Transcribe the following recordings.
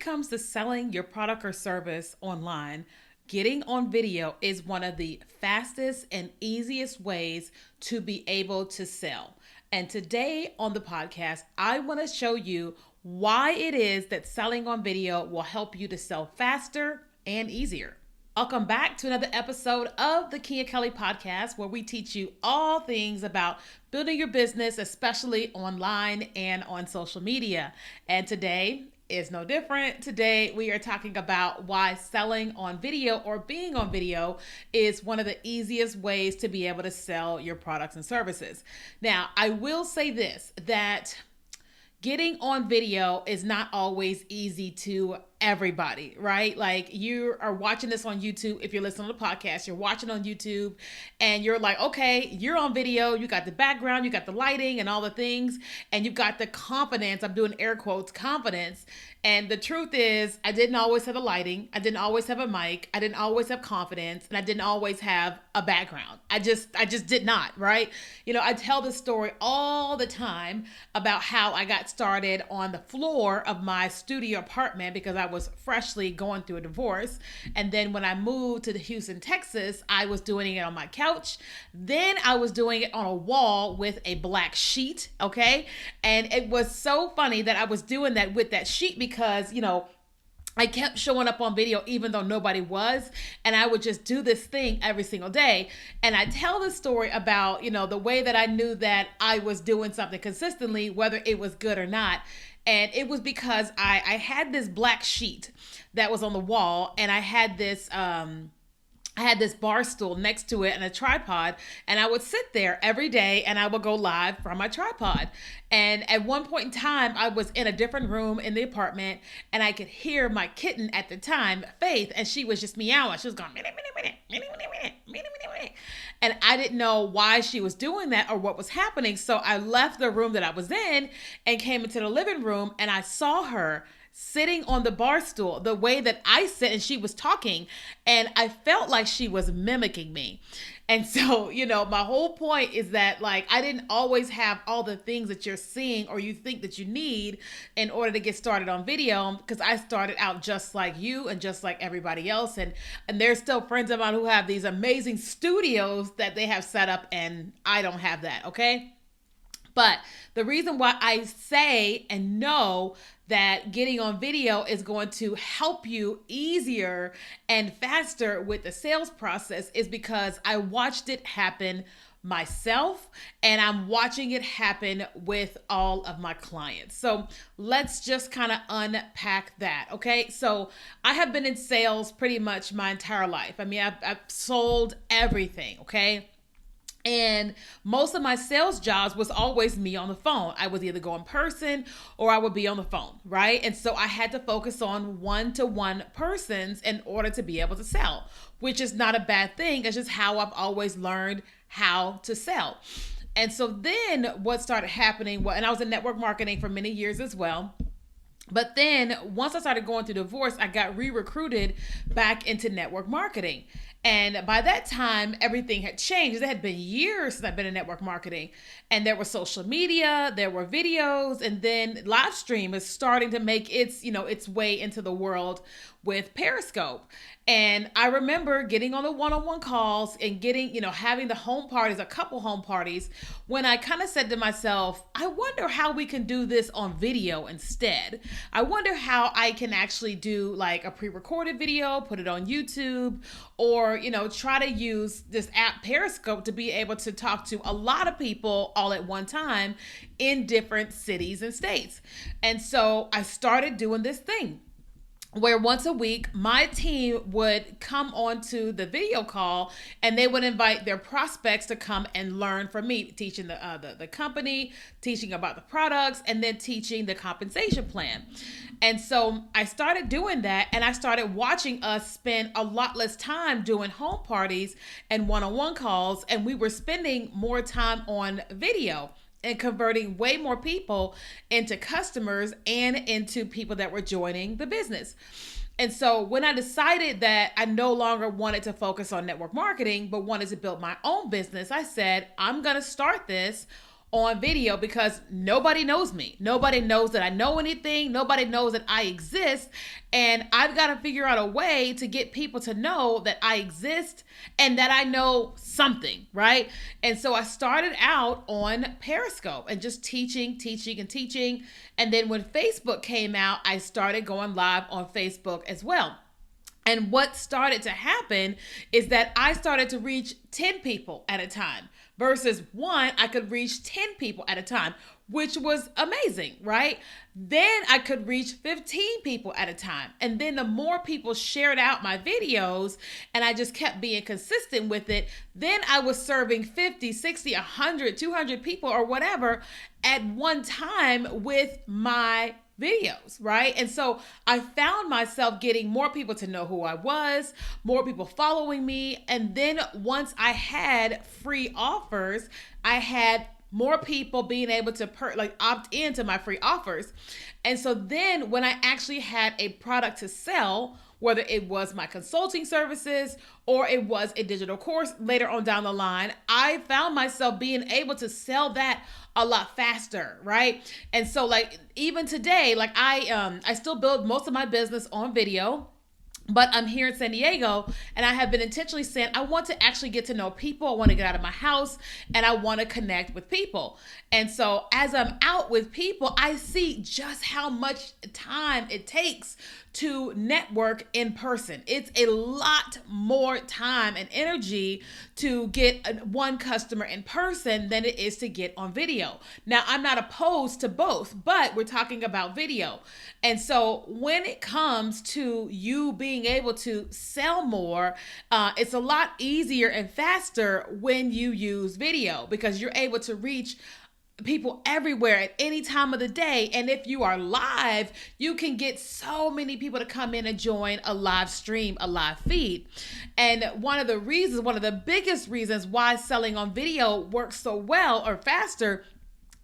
comes to selling your product or service online, getting on video is one of the fastest and easiest ways to be able to sell. And today on the podcast, I want to show you why it is that selling on video will help you to sell faster and easier. Welcome back to another episode of the Kia Kelly podcast, where we teach you all things about building your business, especially online and on social media. And today is no different. Today we are talking about why selling on video or being on video is one of the easiest ways to be able to sell your products and services. Now, I will say this, that getting on video is not always easy to everybody, right? Like, you are watching this on YouTube. If you're listening to the podcast, you're watching on YouTube and you're like, okay, you're on video. You got the background, you got the lighting and all the things, and you've got the confidence. I'm doing air quotes, confidence. And the truth is, I didn't always have the lighting. I didn't always have a mic. I didn't always have confidence, and I didn't always have a background. I just did not, right? You know, I tell this story all the time about how I got started on the floor of my studio apartment because I was freshly going through a divorce. And then when I moved to Houston, Texas, I was doing it on my couch. Then I was doing it on a wall with a black sheet, okay? And it was so funny that I was doing that with that sheet because, you know, I kept showing up on video even though nobody was, and I would just do this thing every single day. And I tell the story about, you know, the way that I knew that I was doing something consistently, whether it was good or not. And it was because I had this black sheet that was on the wall, and I had this bar stool next to it and a tripod, and I would sit there every day and I would go live from my tripod. And at one point in time, I was in a different room in the apartment, and I could hear my kitten at the time, Faith, and she was just meowing. She was going, minute, minute, minute, minute, minute, minute, minute, minute, minute. And I didn't know why she was doing that or what was happening. So I left the room that I was in and came into the living room, and I saw her sitting on the bar stool the way that I sit, and she was talking, and I felt like she was mimicking me. And so, you know, my whole point is that, like, I didn't always have all the things that you're seeing or you think that you need in order to get started on video, because I started out just like you and just like everybody else. And there's still friends of mine who have these amazing studios that they have set up, and I don't have that, okay? But the reason why I say and know that getting on video is going to help you easier and faster with the sales process is because I watched it happen myself, and I'm watching it happen with all of my clients. So let's just kind of unpack that, okay? So I have been in sales pretty much my entire life. I mean, I've sold everything, okay? And most of my sales jobs was always me on the phone. I would either go in person or I would be on the phone, right? And so I had to focus on one-to-one persons in order to be able to sell, which is not a bad thing. It's just how I've always learned how to sell. And so then what started happening, well, and I was in network marketing for many years as well. But then once I started going through divorce, I got re-recruited back into network marketing. And by that time, everything had changed. It had been years since I've been in network marketing. And there was social media, there were videos, and then live stream is starting to make its way into the world with Periscope. And I remember getting on the one-on-one calls and having the home parties, a couple home parties, when I kind of said to myself, I wonder how we can do this on video instead. I wonder how I can actually do like a pre-recorded video, put it on YouTube, or, try to use this app Periscope to be able to talk to a lot of people all at one time in different cities and states. And so I started doing this thing where once a week, my team would come onto the video call and they would invite their prospects to come and learn from me, teaching the company, teaching about the products, and then teaching the compensation plan. And so I started doing that, and I started watching us spend a lot less time doing home parties and one-on-one calls, and we were spending more time on video and converting way more people into customers and into people that were joining the business. And so when I decided that I no longer wanted to focus on network marketing, but wanted to build my own business, I said, I'm going to start this on video because nobody knows me. Nobody knows that I know anything. Nobody knows that I exist. And I've got to figure out a way to get people to know that I exist and that I know something, right? And so I started out on Periscope and just teaching. And then when Facebook came out, I started going live on Facebook as well. And what started to happen is that I started to reach 10 people at a time versus one, I could reach 10 people at a time, which was amazing, right? Then I could reach 15 people at a time. And then the more people shared out my videos and I just kept being consistent with it, then I was serving 50, 60, 100, 200 people or whatever at one time with my videos, right? And so I found myself getting more people to know who I was, more people following me. And then once I had free offers, I had more people being able to opt into my free offers. And so then when I actually had a product to sell, whether it was my consulting services or it was a digital course later on down the line, I found myself being able to sell that a lot faster, right? And so like even today, like I still build most of my business on video. But I'm here in San Diego and I have been intentionally saying, I want to actually get to know people. I want to get out of my house and I want to connect with people. And so as I'm out with people, I see just how much time it takes to network in person. It's a lot more time and energy to get one customer in person than it is to get on video. Now, I'm not opposed to both, but we're talking about video. And so when it comes to you being able to sell more, it's a lot easier and faster when you use video because you're able to reach people everywhere at any time of the day. And if you are live, you can get so many people to come in and join a live stream, a live feed. And one of the biggest reasons why selling on video works so well or faster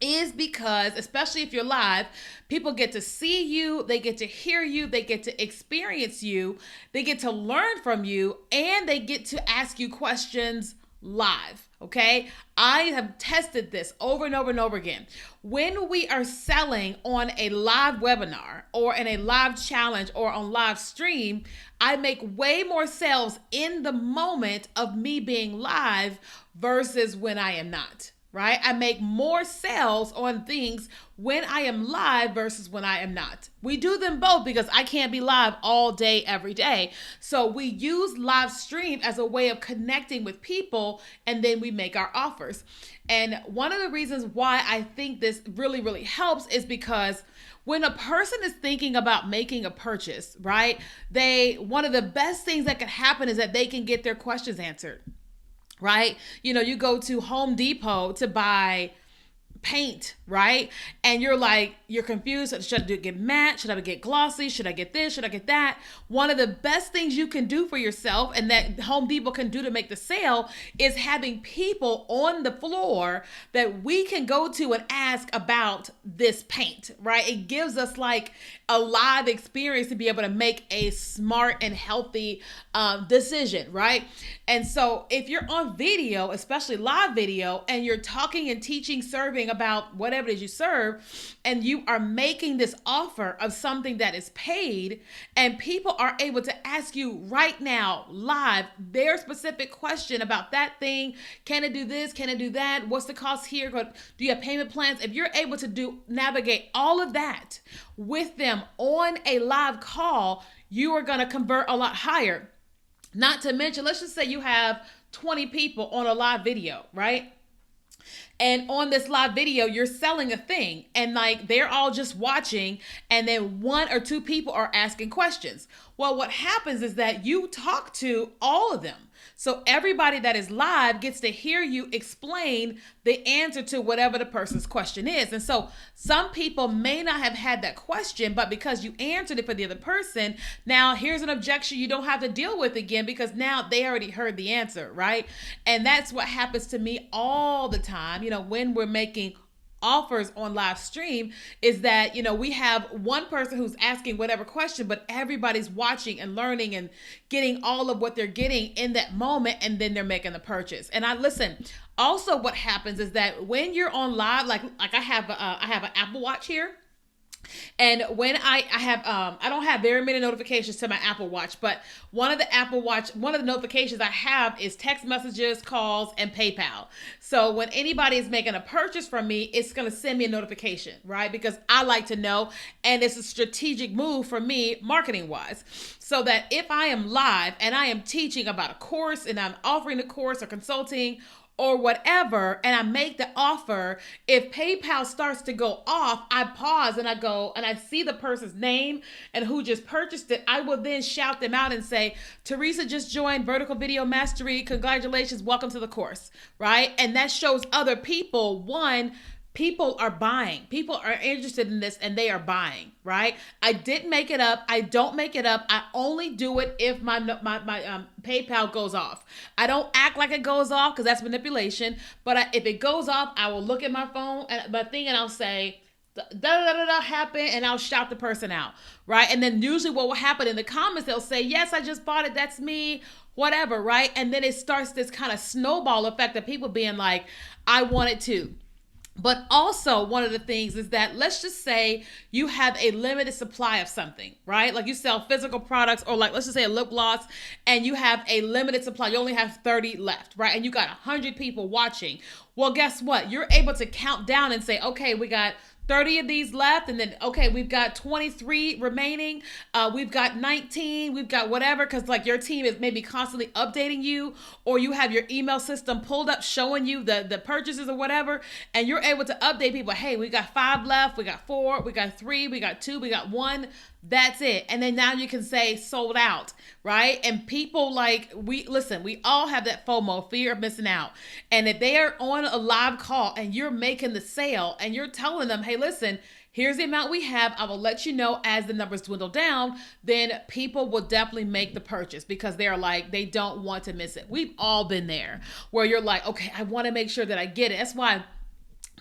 is because, especially if you're live, people get to see you, they get to hear you, they get to experience you, they get to learn from you, and they get to ask you questions live. Okay. I have tested this over and over and over again. When we are selling on a live webinar or in a live challenge or on live stream, I make way more sales in the moment of me being live versus when I am not. Right? I make more sales on things when I am live versus when I am not. We do them both because I can't be live all day, every day. So we use live stream as a way of connecting with people, and then we make our offers. And one of the reasons why I think this really, really helps is because when a person is thinking about making a purchase, right? One of the best things that could happen is that they can get their questions answered. Right? You know, you go to Home Depot to buy paint, right? And you're confused. Should I get matte? Should I get glossy? Should I get this? Should I get that? One of the best things you can do for yourself and that Home Depot can do to make the sale is having people on the floor that we can go to and ask about this paint, right? It gives us like a live experience to be able to make a smart and healthy decision, right? And so if you're on video, especially live video, and you're talking and teaching, serving about whatever it is you serve, and you are making this offer of something that is paid, and people are able to ask you right now, live, their specific question about that thing. Can it do this? Can it do that? What's the cost here? Do you have payment plans? If you're able to navigate all of that with them on a live call, you are going to convert a lot higher. Not to mention, let's just say you have 20 people on a live video, right? And on this live video, you're selling a thing and like they're all just watching and then one or two people are asking questions. Well, what happens is that you talk to all of them. So everybody that is live gets to hear you explain the answer to whatever the person's question is. And so some people may not have had that question, but because you answered it for the other person, now here's an objection you don't have to deal with again because now they already heard the answer, right? And that's what happens to me all the time, you know, when we're making offers on live stream is that, we have one person who's asking whatever question, but everybody's watching and learning and getting all of what they're getting in that moment, and then they're making the purchase. And also what happens is that when you're on live, like I have an Apple Watch here. And when I don't have very many notifications to my Apple Watch, but one of the notifications I have is text messages, calls, and PayPal. So when anybody is making a purchase from me, it's going to send me a notification, right? Because I like to know, and it's a strategic move for me marketing wise. So that if I am live and I am teaching about a course and I'm offering a course or consulting or whatever, and I make the offer, if PayPal starts to go off, I pause and I go and I see the person's name and who just purchased it. I will then shout them out and say, Teresa just joined Vertical Video Mastery. Congratulations. Welcome to the course, right? And that shows other people, one, people are buying. People are interested in this and they are buying, right? I didn't make it up. I don't make it up. I only do it if my PayPal goes off. I don't act like it goes off because that's manipulation. But if it goes off, I will look at my phone and my thing and I'll say, da happened, and I'll shout the person out, right? And then usually what will happen in the comments, they'll say, yes, I just bought it. That's me, whatever, right? And then it starts this kind of snowball effect of people being like, I want it too. But also one of the things is that let's just say you have a limited supply of something, right? Like you sell physical products, or like, let's just say a lip gloss, and you have a limited supply. You only have 30 left, right? And you got 100 people watching. Well, guess what? You're able to count down and say, okay, we got 30 of these left, and then, okay, we've got 23 remaining. We've got 19, we've got whatever, because like your team is maybe constantly updating you, or you have your email system pulled up showing you the purchases or whatever, and you're able to update people. Hey, we got 5 left, we got 4, we got 3, we got 2, we got 1. That's it. And then now you can say sold out, right? And people we all have that FOMO, fear of missing out. And if they are on a live call and you're making the sale and you're telling them, hey, listen, here's the amount we have, I will let you know as the numbers dwindle down, then people will definitely make the purchase because they're like, they don't want to miss it. We've all been there where you're like, okay, I want to make sure that I get it. That's why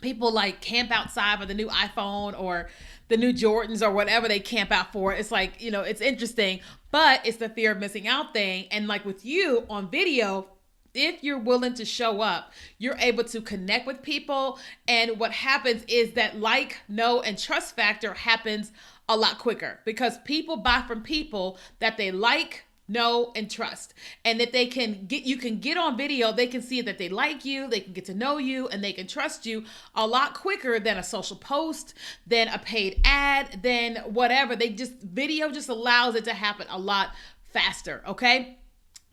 people like camp outside for the new iPhone or the new Jordans or whatever they camp out for. It's like, it's interesting, but it's the fear of missing out thing. And like with you on video, if you're willing to show up, you're able to connect with people. And what happens is that like, know, and trust factor happens a lot quicker because people buy from people that they like, know, and trust. And that you can get on video, they can see that they like you, they can get to know you, and they can trust you a lot quicker than a social post, than a paid ad, than whatever. Video just allows it to happen a lot faster, okay?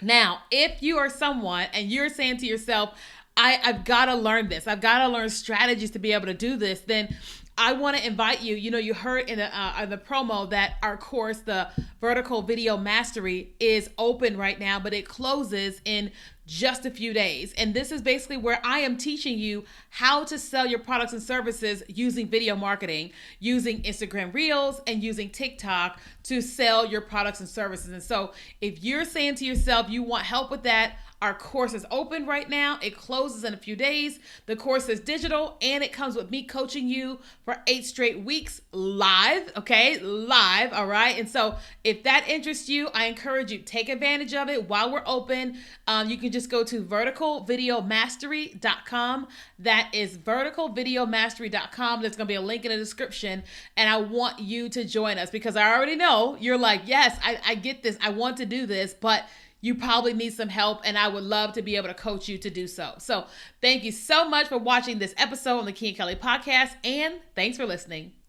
Now, if you are someone and you're saying to yourself, I've got to learn this, I've got to learn strategies to be able to do this, then I want to invite you. You heard in the promo that our course, the Vertical Video Mastery, is open right now, but it closes in just a few days. And this is basically where I am teaching you how to sell your products and services using video marketing, using Instagram Reels, and using TikTok to sell your products and services. And so if you're saying to yourself, you want help with that, our course is open right now. It closes in a few days. The course is digital and it comes with me coaching you for 8 straight weeks live. Okay, live. All right. And so if that interests you, I encourage you, take advantage of it while we're open. You can just go to verticalvideomastery.com. That is verticalvideomastery.com. There's going to be a link in the description. And I want you to join us because I already know you're like, yes, I get this. I want to do this, but you probably need some help, and I would love to be able to coach you to do so. So thank you so much for watching this episode on the Key and Kelly podcast, and thanks for listening.